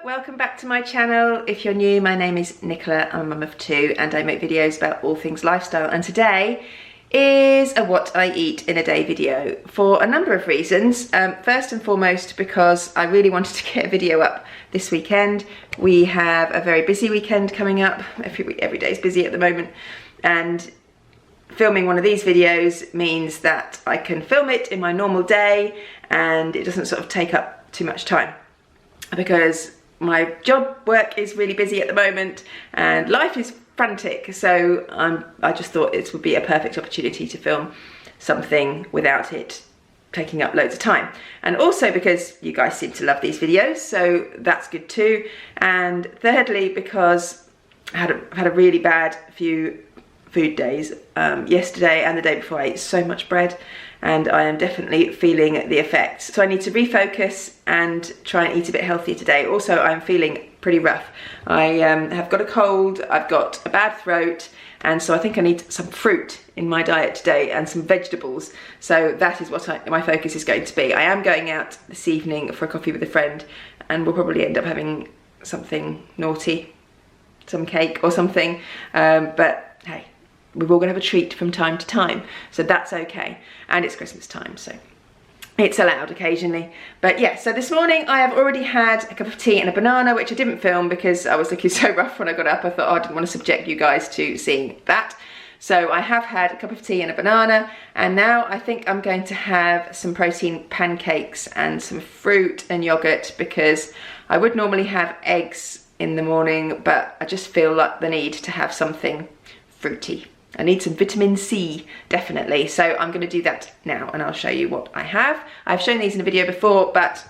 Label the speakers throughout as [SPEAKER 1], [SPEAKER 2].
[SPEAKER 1] welcome back to my channel. If you're new, my name is Nicola. I'm a mum of two and I make videos about all things lifestyle, and today is a what I eat in a day video for a number of reasons. First and foremost, because I really wanted to get a video up this weekend. We have a very busy weekend coming up. Every day is busy at the moment, and filming one of these videos means that I can film it in my normal day and it doesn't sort of take up too much time, because my job work is really busy at the moment and life is frantic, so I just thought it would be a perfect opportunity to film something without it taking up loads of time. And also because you guys seem to love these videos, so that's good too. And thirdly, because I had a really bad few food days yesterday and the day before. I ate so much bread and I am definitely feeling the effects. So I need to refocus and try and eat a bit healthier today. Also, I'm feeling pretty rough. I have got a cold, I've got a bad throat, and so I think I need some fruit in my diet today and some vegetables. So that is what my focus is going to be. I am going out this evening for a coffee with a friend, and we'll probably end up having something naughty, some cake or something, but hey, we're all gonna have a treat from time to time, so that's okay. And it's Christmas time, so it's allowed occasionally. But yeah, so this morning I have already had a cup of tea and a banana, which I didn't film because I was looking so rough when I got up. I thought, oh, I didn't want to subject you guys to seeing that. So I have had a cup of tea and a banana, and now I think I'm going to have some protein pancakes and some fruit and yogurt, because I would normally have eggs in the morning, but I just feel like the need to have something fruity. I need some vitamin C, definitely. So I'm gonna do that now and I'll show you what I have. I've shown these in a video before, but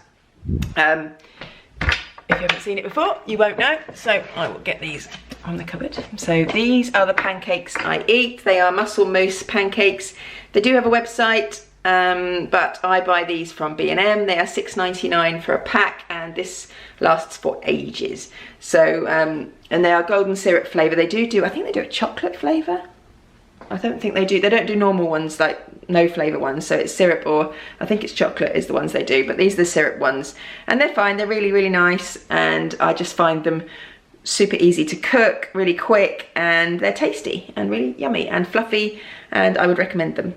[SPEAKER 1] if you haven't seen it before, you won't know. So I will get these on the cupboard. So these are the pancakes I eat. They are muscle mousse pancakes. They do have a website, but I buy these from B&M. They are $6.99 for a pack, and this lasts for ages. So, and they are golden syrup flavour. They do, I think they do a chocolate flavour. I don't think they don't do normal ones, like no flavour ones, so it's syrup, or I think it's chocolate is the ones they do, but these are the syrup ones, and they're fine. They're really, really nice, and I just find them super easy to cook, really quick, and they're tasty and really yummy and fluffy, and I would recommend them.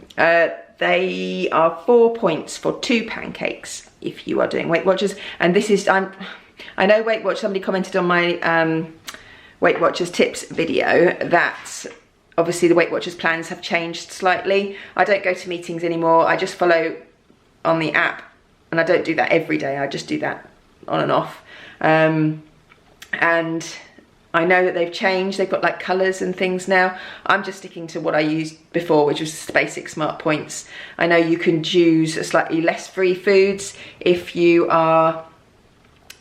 [SPEAKER 1] They are 4 points for 2 pancakes if you are doing Weight Watchers, and this is, I know Weight Watch, somebody commented on my Weight Watchers tips video that obviously the Weight Watchers plans have changed slightly. I don't go to meetings anymore. I just follow on the app, and I don't do that every day. I just do that on and off. And I know that they've changed. They've got like colours and things now. I'm just sticking to what I used before, which was just the basic smart points. I know you can choose slightly less free foods if you are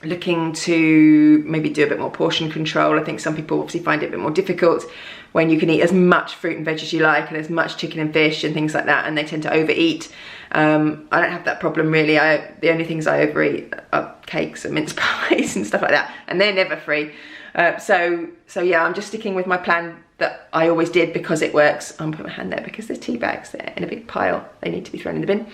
[SPEAKER 1] looking to maybe do a bit more portion control. I think some people obviously find it a bit more difficult when you can eat as much fruit and veg as you like, and as much chicken and fish and things like that, and they tend to overeat. I don't have that problem really. The only things I overeat are cakes and mince pies and stuff like that, and they're never free. So yeah, I'm just sticking with my plan that I always did because it works. I'm putting my hand there because there's tea bags there in a big pile. They need to be thrown in the bin.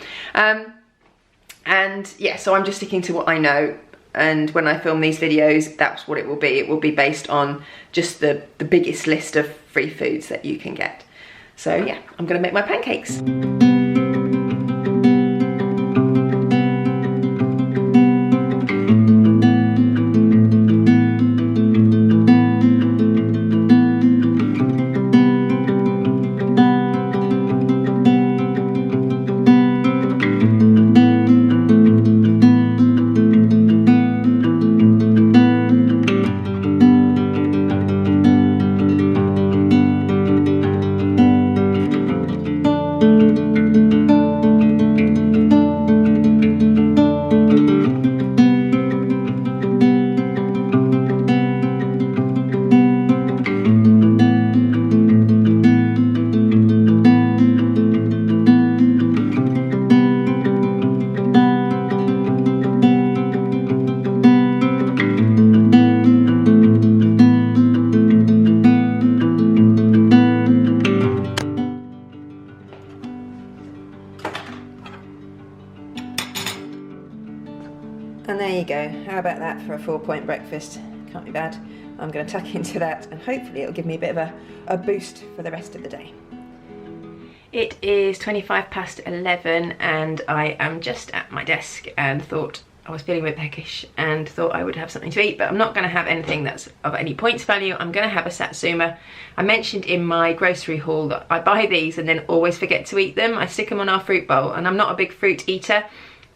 [SPEAKER 1] And yeah, so I'm just sticking to what I know. And when I film these videos, that's what it will be. It will be based on just the biggest list of free foods that you can get. So yeah, I'm gonna make my pancakes. that for a 4-point breakfast. Can't be bad. I'm going to tuck into that and hopefully it'll give me a bit of a boost for the rest of the day. It is 11:25 and I am just at my desk and thought I was feeling a bit peckish and thought I would have something to eat, but I'm not going to have anything that's of any points value. I'm going to have a satsuma. I mentioned in my grocery haul that I buy these and then always forget to eat them. I stick them on our fruit bowl, and I'm not a big fruit eater.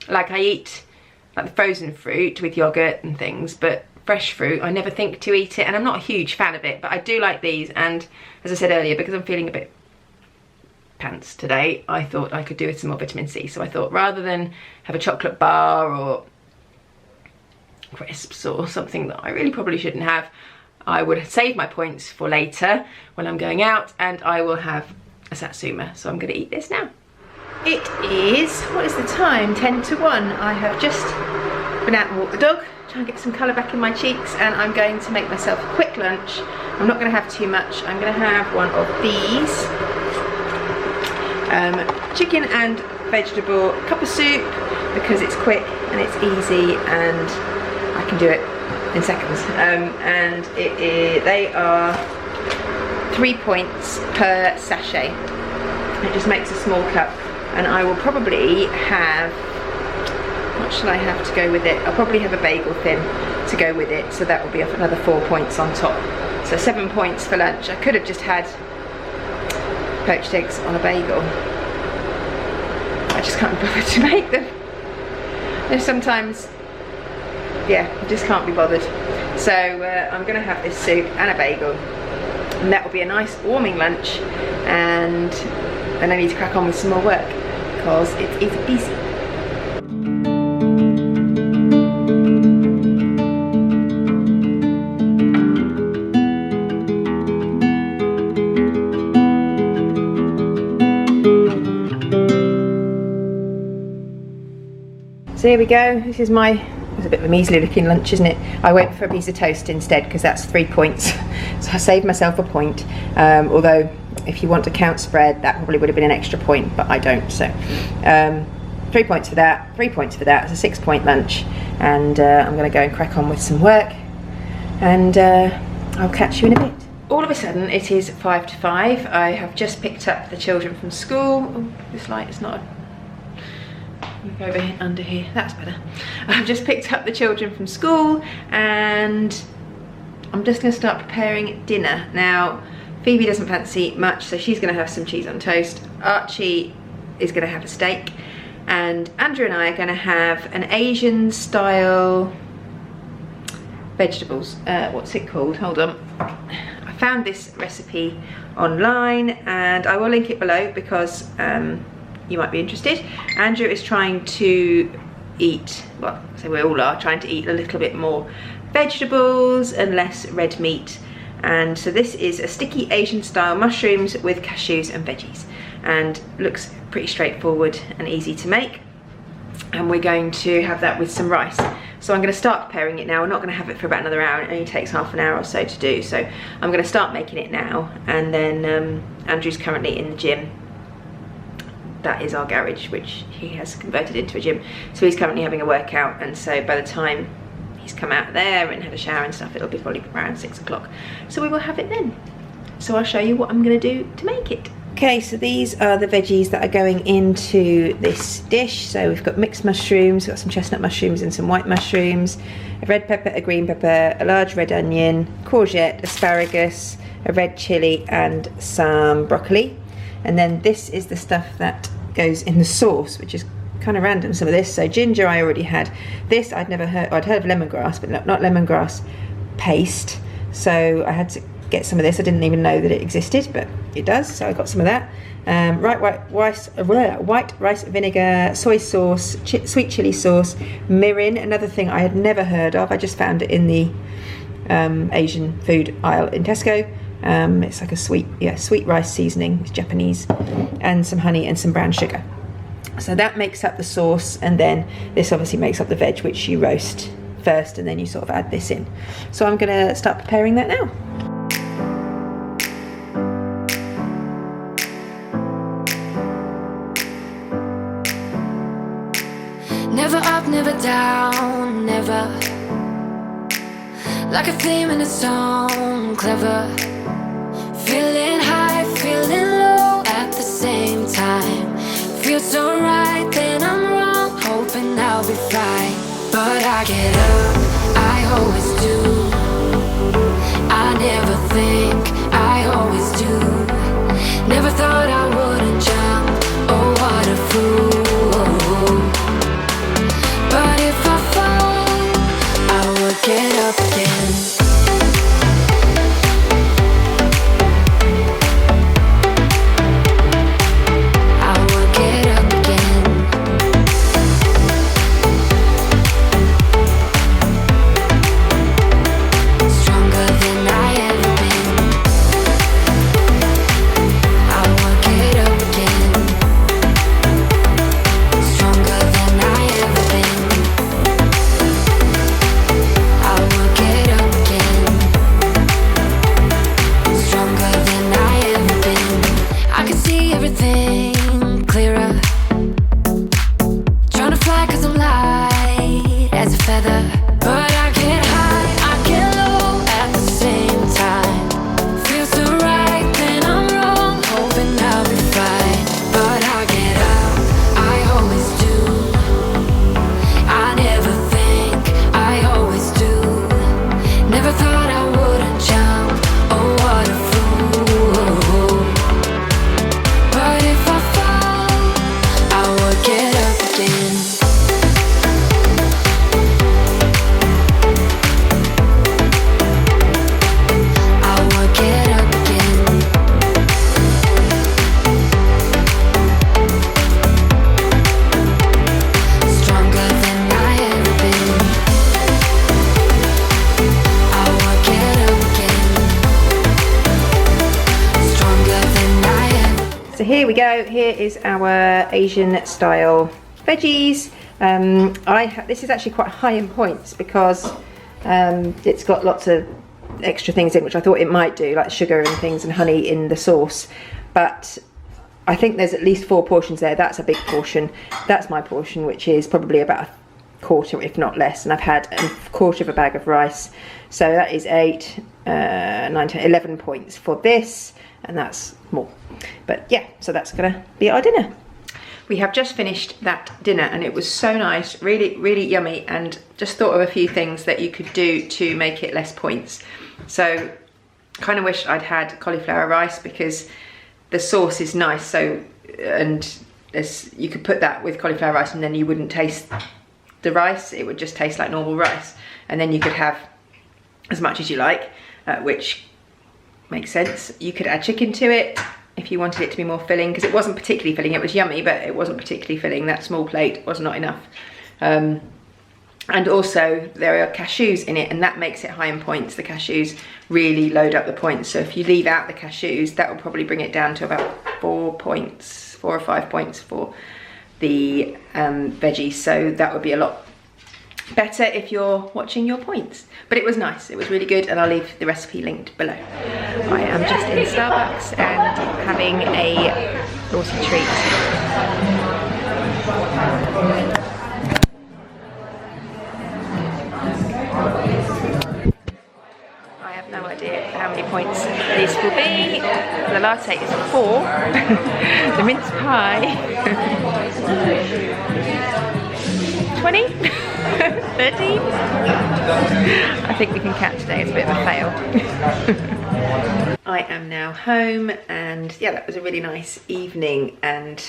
[SPEAKER 1] Like, I eat like the frozen fruit with yogurt and things, but fresh fruit I never think to eat it, and I'm not a huge fan of it, but I do like these. And as I said earlier, because I'm feeling a bit pants today, I thought I could do with some more vitamin C. So I thought rather than have a chocolate bar or crisps or something that I really probably shouldn't have, I would save my points for later when I'm going out, and I will have a satsuma. So I'm going to eat this now. It is, what is the time? 10 to 1. I have just been out and walked the dog, try and get some colour back in my cheeks, and I'm going to make myself a quick lunch. I'm not going to have too much. I'm going to have one of these. Chicken and vegetable cup of soup, because it's quick and it's easy and I can do it in seconds. And they are 3 points per sachet. It just makes a small cup, and I will probably have, what shall I have to go with it? I'll probably have a bagel thin to go with it, so that will be another 4 points on top. So 7 points for lunch. I could have just had poached eggs on a bagel. I just can't be bothered to make them. There's sometimes, yeah, I just can't be bothered. So I'm going to have this soup and a bagel, and that will be a nice warming lunch, and then I need to crack on with some more work because it's easy peasy. So here we go. This is it's a bit of a measly looking lunch, isn't it? I went for a piece of toast instead because that's 3 points. So I saved myself a point. Although if you want to count spread, that probably would have been an extra point, but I don't. So 3 points for that, 3 points for that. It's a 6-point lunch, and I'm going to go and crack on with some work, and I'll catch you in a bit. All of a sudden it is 5 to 5. I have just picked up the children from school. Oh, this light is not move over here, under here, that's better. I've just picked up the children from school and I'm just going to start preparing dinner. Now, Phoebe doesn't fancy much, so she's going to have some cheese on toast. Archie is going to have a steak, and Andrew and I are going to have an Asian style vegetables. What's it called? Hold on. I found this recipe online and I will link it below because you might be interested. Andrew is trying to eat, well, so we all are trying to eat a little bit more vegetables and less red meat. And so this is a sticky Asian style mushrooms with cashews and veggies, and looks pretty straightforward and easy to make. And we're going to have that with some rice. So I'm going to start preparing it now. We're not going to have it for about another hour. It only takes half an hour or so to do. So I'm going to start making it now, and then Andrew's currently in the gym. That is our garage, which he has converted into a gym. So he's currently having a workout, and so by the time he's come out there and had a shower and stuff, it'll be probably around 6 o'clock. So we will have it then. So I'll show you what I'm going to do to make it. Okay, so these are the veggies that are going into this dish. So we've got mixed mushrooms, we've got some chestnut mushrooms and some white mushrooms, a red pepper, a green pepper, a large red onion, courgette, asparagus, a red chilli and some broccoli. And then this is the stuff that goes in the sauce, which is kind of random, some of this. So ginger, I already had. This I'd heard of lemongrass, but not lemongrass paste. So I had to get some of this. I didn't even know that it existed, but it does. So I got some of that. White rice vinegar, soy sauce, sweet chili sauce, mirin, another thing I had never heard of. I just found it in the Asian food aisle in Tesco. It's like a sweet rice seasoning. It's Japanese, and some honey and some brown sugar. So that makes up the sauce, and then this obviously makes up the veg, which you roast first and then you sort of add this in. So I'm going to start preparing that now.
[SPEAKER 2] Never up, never down, never like a theme in a song, clever. Feeling high, feeling low at the same time. Feels so right, then I'm wrong, hoping I'll be fine. But I get up, I always do. I never think, I always do. Never thought I wouldn't jump, oh what a fool. But if I fall, I would get up again.
[SPEAKER 1] So here we go, here is our Asian style veggies. This is actually quite high in points because it's got lots of extra things in, which I thought it might do, like sugar and things and honey in the sauce. But I think there's at least 4 portions there. That's a big portion. That's my portion, which is probably about a quarter, if not less. And I've had a quarter of a bag of rice. So that is 8, 9, 10, 11 points for this. And that's more. But yeah, so that's gonna be our dinner. We have just finished that dinner and it was so nice, really, really yummy, and just thought of a few things that you could do to make it less points. So kind of wish I'd had cauliflower rice because the sauce is nice, so, and you could put that with cauliflower rice and then you wouldn't taste the rice, it would just taste like normal rice. And then you could have as much as you like, which makes sense. You could add chicken to it if you wanted it to be more filling, because it wasn't particularly filling. It was yummy, but it wasn't particularly filling. That small plate was not enough. And also there are cashews in it, and that makes it high in points. The cashews really load up the points. So if you leave out the cashews, that will probably bring it down to about 4 points, 4 or 5 points for the veggies. So that would be a lot better if you're watching your points. But it was nice, it was really good, and I'll leave the recipe linked below. I am just in Starbucks and having a naughty treat. I have no idea how many points this will be. The latte is 4. The mince pie 20? 30? I think we can count today, it's a bit of a fail. I am now home, and yeah, that was a really nice evening and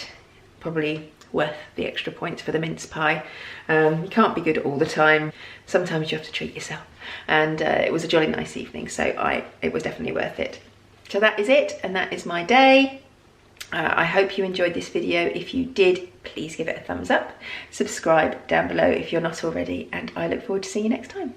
[SPEAKER 1] probably worth the extra points for the mince pie. You can't be good all the time. Sometimes you have to treat yourself, and it was a jolly nice evening, so it was definitely worth it. So that is it, and that is my day. I hope you enjoyed this video. If you did, please give it a thumbs up. Subscribe down below if you're not already, and I look forward to seeing you next time.